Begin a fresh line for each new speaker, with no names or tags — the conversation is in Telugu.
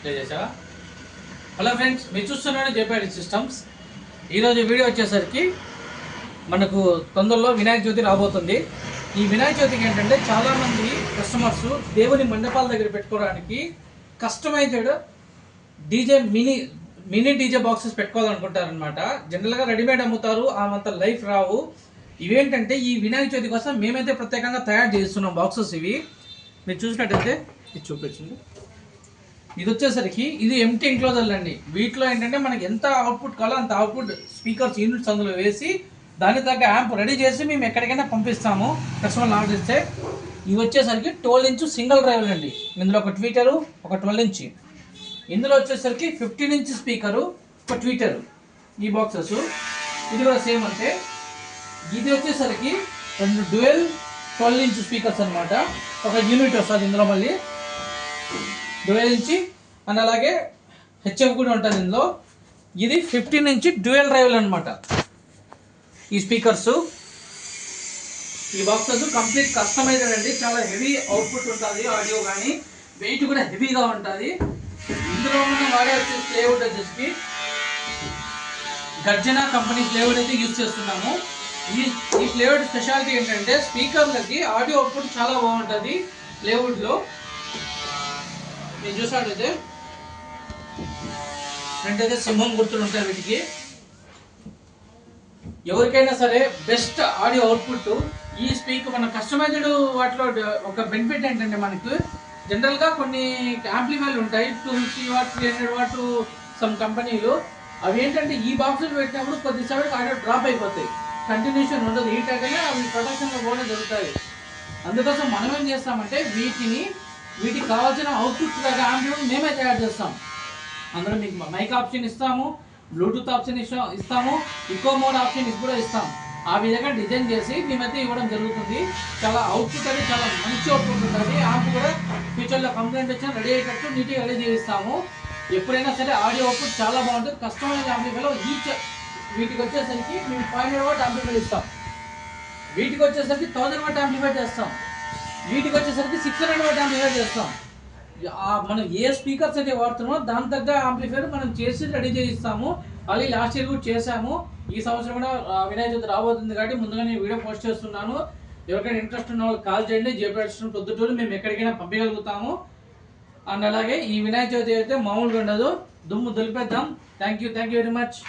ప్లే చేసావా? హలో ఫ్రెండ్స్, మీరు చూస్తున్నారు జేపీఐడి సిస్టమ్స్. ఈరోజు వీడియో వచ్చేసరికి మనకు తొందరలో వినాయక చవితి రాబోతుంది. ఈ వినాయక చవితికి ఏంటంటే చాలామంది కస్టమర్స్ దేవుని మండపాల దగ్గర పెట్టుకోవడానికి customized DJ mini DJ boxes పెట్టుకోవాలనుకుంటారనమాట. జనరల్గా రెడీమేడ్ అమ్ముతారు, అంత లైఫ్ రావు. ఇవేంటంటే ఈ వినాయక చవితి కోసం మేమైతే ప్రత్యేకంగా తయారు చేస్తున్నాం బాక్సెస్. ఇవి మీరు చూసినట్టయితే ఇది చూపించండి. ఇది వచ్చేసరికి ఇది ఎంటీ ఎన్క్లోజర్లు అండి. వీటిలో ఏంటంటే మనకి ఎంత అవుట్పుట్ కావాలో అంత అవుట్పుట్ స్పీకర్స్ యూనిట్స్ అందులో వేసి దాని తగ్గ యాంప్ రెడీ చేసి మేము ఎక్కడికైనా పంపిస్తాము కస్టమర్లు ఆర్డర్ ఇస్తే. ఇవి వచ్చేసరికి 12 ఇంచ్ సింగిల్ డ్రైవర్ అండి. ఇందులో ఒక ట్వీటరు, ఒక 12 ఇంచ్. ఇందులో వచ్చేసరికి 15 ఇంచ్ స్పీకరు, ఒక ట్వీటరు. ఈ బాక్సెస్ ఇది కూడా సేమ్ అంతే. ఇది వచ్చేసరికి 2 డ్యూయల్ 12 ఇంచ్ స్పీకర్స్ అనమాట. ఒక యూనిట్ వస్తుంది ఇందులో, మళ్ళీ 12 ఇంచ్ అండ్ అలాగే హెచ్ఎఫ్ కూడా ఉంటుంది ఇందులో. ఇది 15 ఇంచ్ డ్యూయల్ డ్రైవ్లు అనమాట ఈ స్పీకర్స్. ఈ బాక్సెస్ కంప్లీట్ కస్టమైజ్డ్ అండి. చాలా హెవీ అవుట్పుట్ ఉంటుంది ఆడియో, కానీ వెయిట్ కూడా హెవీగా ఉంటుంది. ఇందులో మనం వాడే వచ్చేసి ప్లేవుడ్ వచ్చేసి గర్జన కంపెనీ ప్లేవుడ్ అయితే యూజ్ చేస్తున్నాము. ఈ ప్లేవుడ్ స్పెషాలిటీ ఏంటంటే స్పీకర్లకి ఆడియో అవుట్పుట్ చాలా బాగుంటుంది ప్లేవుడ్లో. నేను చూసినట్టయితే ఫ్రంట్ అయితే సింహం గుర్తులు ఉంటాయి వీటికి. ఎవరికైనా సరే బెస్ట్ ఆడియో అవుట్పుట్ ఈ స్పీకర్. మన కస్టమైజ్డ్ వాటిలో ఒక బెనిఫిట్ ఏంటంటే మనకు జనరల్గా కొన్ని యాంప్లిఫైర్లు ఉంటాయి 250 వాట్ 300 వాట్ సమ్ కంపెనీలు. అవి ఏంటంటే ఈ బాక్సులు పెట్టినప్పుడు కొద్దిసేపటికి ఆడియో డ్రాప్ అయిపోతాయి, కంటిన్యూషన్ ఉండదు. ఈ టైంలో అవి ప్రొడక్షన్లో కూడా జరుగుతాయి. అందుకోసం మనం ఏం చేస్తామంటే వీటికి కావాల్సిన అవుట్పుట్ లాగా యాంప్లిఫైర్ మేమే తయారు చేస్తాం. అందులో మీకు మైక్ ఆప్షన్ ఇస్తాము, బ్లూటూత్ ఆప్షన్ ఇస్తాము, ఇకో మోడ్ ఆప్షన్ కూడా ఇస్తాం. ఆ విధంగా డిజైన్ చేసి మేమైతే ఇవ్వడం జరుగుతుంది. చాలా అవుట్పుట్ అనేది చాలా మంచి అవుట్పుట్ ఉంటుంది. యాంప్ కూడా ఫ్యూచర్లో కంప్లైంట్ వచ్చినా రెడీ అయ్యేటట్టు నీట్గా రెడీ చేయిస్తాము. ఎప్పుడైనా సరే ఆడియో అవుట్పుట్ చాలా బాగుంటుంది. కస్టమైజ్ యాంప్లిఫైర్లో వీటికి వచ్చేసరికి మేము 500 వాట్ యాంప్లిఫైర్ ఇస్తాం. వీటికి వచ్చేసరికి 1000 వాట్ యాంప్లిఫైర్ చేస్తాం. వీటికి వచ్చేసరికి 600 వాట్ యాంప్లిఫైర్ చేస్తాం. మనం ఏ స్పీకర్స్ అయితే వాడుతున్నామో దాని తగ్గ యాంప్లిఫైర్ మనం చేసి రెడీ చేయిస్తాము. అలాగే లాస్ట్ ఇయర్ కూడా చేసాము. ఈ సంవత్సరం కూడా వినాయక చవితి రాబోతుంది కాబట్టి ముందుగానే వీడియో పోస్ట్ చేస్తున్నాను. ఎవరికైనా ఇంట్రెస్ట్ ఉన్న వాళ్ళు కాల్ చేయండి. జేపీఐడి పొద్దుటూరు మేము ఎక్కడికైనా పంపించగలుగుతాము. అండ్ అలాగే ఈ వినాయక చవితి అయితే మామూలుగా ఉండదు, దుమ్ము దులిపేద్దాం. Thank you very much.